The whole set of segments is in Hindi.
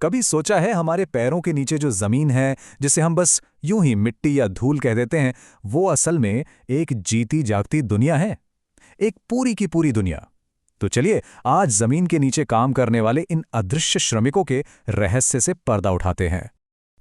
कभी सोचा है हमारे पैरों के नीचे जो जमीन है, जिसे हम बस यूं ही मिट्टी या धूल कह देते हैं, वो असल में एक जीती जागती दुनिया है। एक पूरी की पूरी दुनिया। तो चलिए आज जमीन के नीचे काम करने वाले इन अदृश्य श्रमिकों के रहस्य से पर्दा उठाते हैं।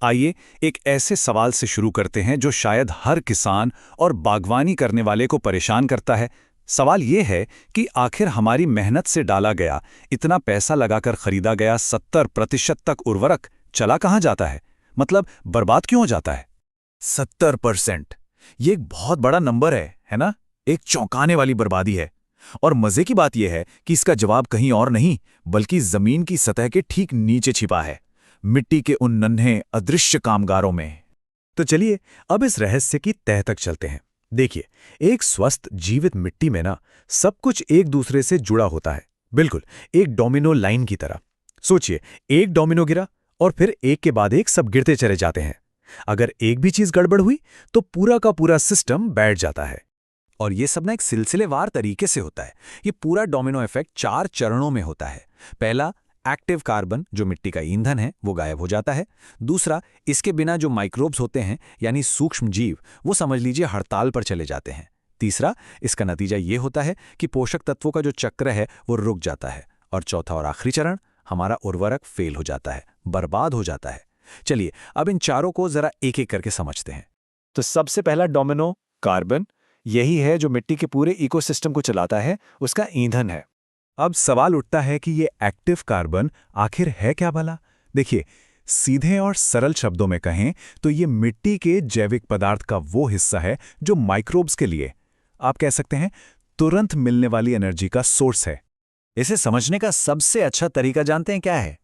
आइए एक ऐसे सवाल से शुरू करते हैं जो शायद हर किसान और बागवानी करने वाले को परेशान करता है। सवाल ये है कि आखिर हमारी मेहनत से डाला गया, इतना पैसा लगाकर खरीदा गया 70% तक उर्वरक चला कहाँ जाता है? मतलब बर्बाद क्यों हो जाता है? 70%। ये एक बहुत बड़ा नंबर है ना? एक चौंकाने वाली बर्बादी है। और मजे की बात यह है कि इसका जवाब कहीं और नहीं, बल्कि जमीन की सतह के ठीक नीचे छिपा है, मिट्टी के उन नन्हे अदृश्य कामगारों में। तो चलिए अब इस रहस्य की तह तक चलते हैं। देखिए, एक स्वस्थ जीवित मिट्टी में ना सब कुछ एक दूसरे से जुड़ा होता है, बिल्कुल एक डोमिनो लाइन की तरह। सोचिए, एक डोमिनो गिरा और फिर एक के बाद एक सब गिरते चले जाते हैं। अगर एक भी चीज गड़बड़ हुई तो पूरा का पूरा सिस्टम बैठ जाता है। और ये सब ना एक सिलसिलेवार तरीके से होता है। ये पूरा डोमिनो इफेक्ट 4 चरणों में होता है। पहला, एक्टिव कार्बन जो मिट्टी का ईंधन है वो गायब हो जाता है। दूसरा, इसके बिना जो माइक्रोब्स होते हैं यानी सूक्ष्म जीव, वो समझ लीजिए हड़ताल पर चले जाते हैं। तीसरा, इसका नतीजा ये होता है कि पोषक तत्वों का जो चक्र है वो रुक जाता है। और चौथा और आखिरी चरण, हमारा उर्वरक फेल हो जाता है, बर्बाद हो जाता है। चलिए अब इन चारों को जरा एक एक करके समझते हैं। तो सबसे पहला डोमिनो, कार्बन, यही है जो मिट्टी के पूरे इकोसिस्टम को चलाता है, उसका ईंधन है। अब सवाल उठता है कि ये एक्टिव कार्बन आखिर है क्या भला? देखिए, सीधे और सरल शब्दों में कहें तो ये मिट्टी के जैविक पदार्थ का वो हिस्सा है जो माइक्रोब्स के लिए, आप कह सकते हैं, तुरंत मिलने वाली एनर्जी का सोर्स है। इसे समझने का सबसे अच्छा तरीका जानते हैं क्या है?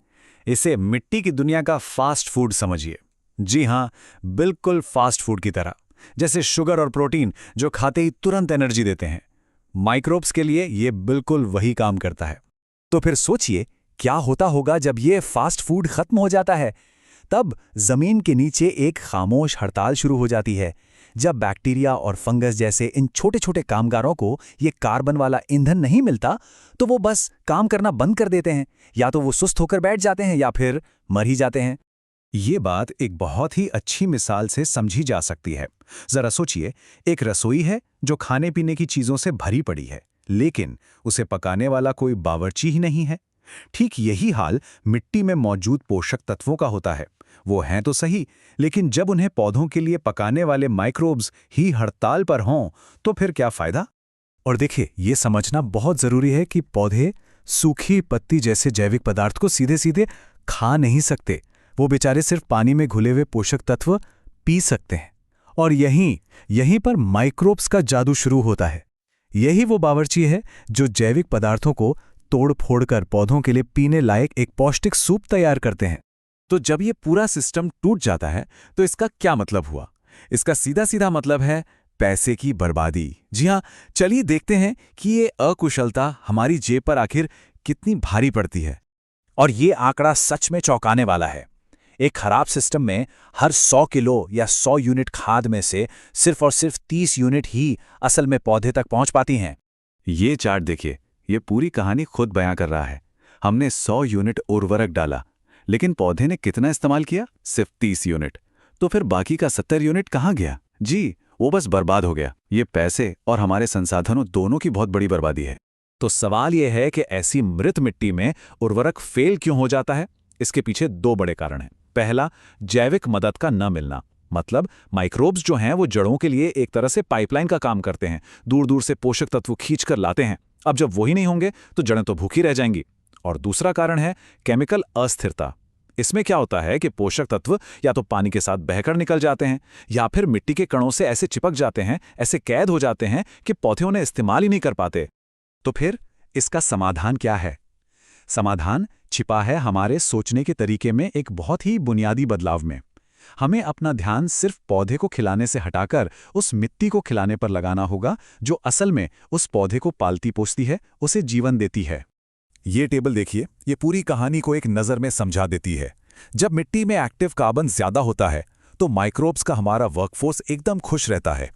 इसे मिट्टी की दुनिया का फास्ट फूड समझिए। जी हां, बिल्कुल फास्ट फूड की तरह, जैसे शुगर और प्रोटीन जो खाते ही तुरंत एनर्जी देते हैं। माइक्रोब्स के लिए ये बिल्कुल वही काम करता है। तो फिर सोचिए क्या होता होगा जब ये फास्ट फूड खत्म हो जाता है। तब जमीन के नीचे एक खामोश हड़ताल शुरू हो जाती है। जब बैक्टीरिया और फंगस जैसे इन छोटे छोटे कामगारों को ये कार्बन वाला ईंधन नहीं मिलता, तो वो बस काम करना बंद कर देते हैं। या तो वो सुस्त होकर बैठ जाते हैं या फिर मर ही जाते हैं। ये बात एक बहुत ही अच्छी मिसाल से समझी जा सकती है। जरा सोचिए, एक रसोई है जो खाने पीने की चीजों से भरी पड़ी है, लेकिन उसे पकाने वाला कोई बावर्ची ही नहीं है। ठीक यही हाल मिट्टी में मौजूद पोषक तत्वों का होता है। वो हैं तो सही, लेकिन जब उन्हें पौधों के लिए पकाने वाले माइक्रोब्स ही हड़ताल पर हों, तो फिर क्या फायदा? और देखिए, ये समझना बहुत जरूरी है कि पौधे सूखी पत्ती जैसे जैविक पदार्थ को सीधे सीधे खा नहीं सकते। वो बेचारे सिर्फ पानी में घुले हुए पोषक तत्व पी सकते हैं। और यहीं पर माइक्रोब्स का जादू शुरू होता है। यही वो बावर्ची है जो जैविक पदार्थों को तोड़ फोड़ कर पौधों के लिए पीने लायक एक पौष्टिक सूप तैयार करते हैं। तो जब ये पूरा सिस्टम टूट जाता है तो इसका क्या मतलब हुआ? इसका सीधा सीधा मतलब है पैसे की बर्बादी। जी हां, चलिए देखते हैं कि ये अकुशलता हमारी जेब पर आखिर कितनी भारी पड़ती है। और ये आंकड़ा सच में चौंकाने वाला है। एक खराब सिस्टम में हर 100 किलो या 100 यूनिट खाद में से सिर्फ और सिर्फ 30 यूनिट ही असल में पौधे तक पहुंच पाती हैं। ये चार्ट देखिए, ये पूरी कहानी खुद बयां कर रहा है। हमने 100 यूनिट उर्वरक डाला, लेकिन पौधे ने कितना इस्तेमाल किया? सिर्फ 30 यूनिट। तो फिर बाकी का 70 यूनिट कहां गया? जी, वो बस बर्बाद हो गया। ये पैसे और हमारे संसाधनों दोनों की बहुत बड़ी बर्बादी है। तो सवाल यह है कि ऐसी मृत मिट्टी में उर्वरक फेल क्यों हो जाता है? इसके पीछे 2 बड़े कारण हैं। पहला, जैविक मदद का न मिलना। मतलब माइक्रोब्स जो हैं वो जड़ों के लिए एक तरह से पाइपलाइन का काम करते हैं, दूर दूर से पोषक तत्व खींच कर लाते हैं। अब जब वही नहीं होंगे तो जड़ें तो भूखी रह जाएंगी। और दूसरा कारण है केमिकल अस्थिरता। इसमें क्या होता है कि पोषक तत्व या तो पानी के साथ बहकर निकल जाते हैं या फिर मिट्टी के कणों से ऐसे चिपक जाते हैं, ऐसे कैद हो जाते हैं कि पौधे उन्हें इस्तेमाल ही नहीं कर पाते। तो फिर इसका समाधान क्या है? समाधान छिपा है हमारे सोचने के तरीके में एक बहुत ही बुनियादी बदलाव में। हमें अपना ध्यान सिर्फ पौधे को खिलाने से हटाकर उस मिट्टी को खिलाने पर लगाना होगा जो असल में उस पौधे को पालती पोसती है, उसे जीवन देती है। ये टेबल देखिए, ये पूरी कहानी को एक नज़र में समझा देती है। जब मिट्टी में एक्टिव कार्बन ज्यादा होता है तो माइक्रोब्स का हमारा वर्कफोर्स एकदम खुश रहता है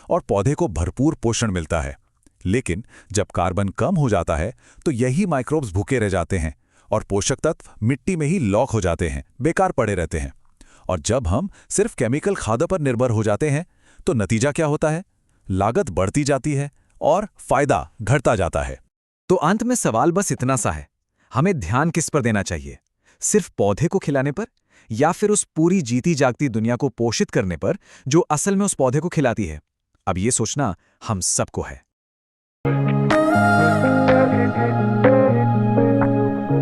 और पौधे को भरपूर पोषण मिलता है। लेकिन जब कार्बन कम हो जाता है तो यही माइक्रोब्स भूखे रह जाते हैं और पोषक तत्व मिट्टी में ही लॉक हो जाते हैं, बेकार पड़े रहते हैं। और जब हम सिर्फ केमिकल खाद पर निर्भर हो जाते हैं तो नतीजा क्या होता है? लागत बढ़ती जाती है और फायदा घटता जाता है। तो अंत में सवाल बस इतना सा है, हमें ध्यान किस पर देना चाहिए? सिर्फ पौधे को खिलाने पर, या फिर उस पूरी जीती जागती दुनिया को पोषित करने पर जो असल में उस पौधे को खिलाती है? अब ये सोचना हम सबको है।